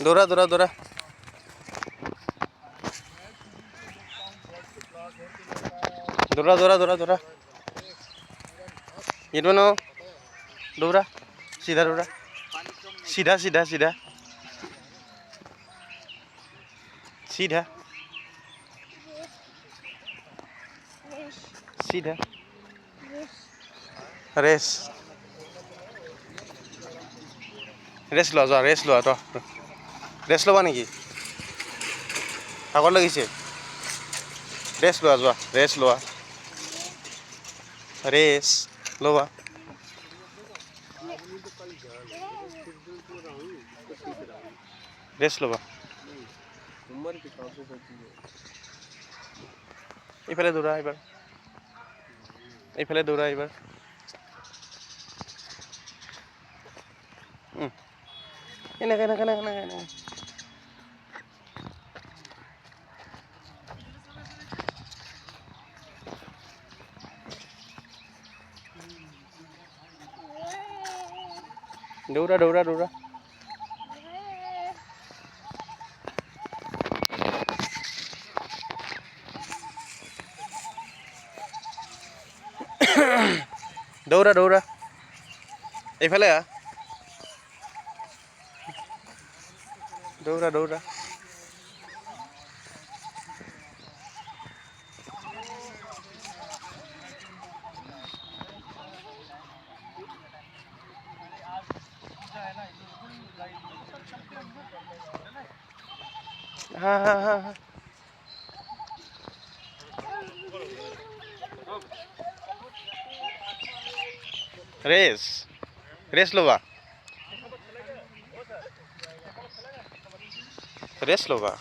দৌৰা দৌৰা দৌৰা দৌৰা দৌৰা দৌৰা দৌৰা এইটো ন দৌৰা চিধা দৌৰা চিধা চিধা চিধা চিধা চিধা ৰেচ ৰেচ লোৱা যোৱা ৰেচ লোৱা তই ৰেচ ল'বা নেকি ভাগৰ লাগিছে ৰেচ লোৱা যোৱা ৰেচ লোৱা ৰেচ লোৱা ৰেচ ল'বা এইফালে দৌৰা এইবাৰ এইফালে দৌৰা এইবাৰ এনেকে এনেকে এনেকে এনেকে দৌৰা দৌৰা দৌৰা দৌৰা দৌৰা এইফালে দৌৰা দৌৰা হা হা হা ৰেচ ৰেচ ল'বা ৰেচ ল'বা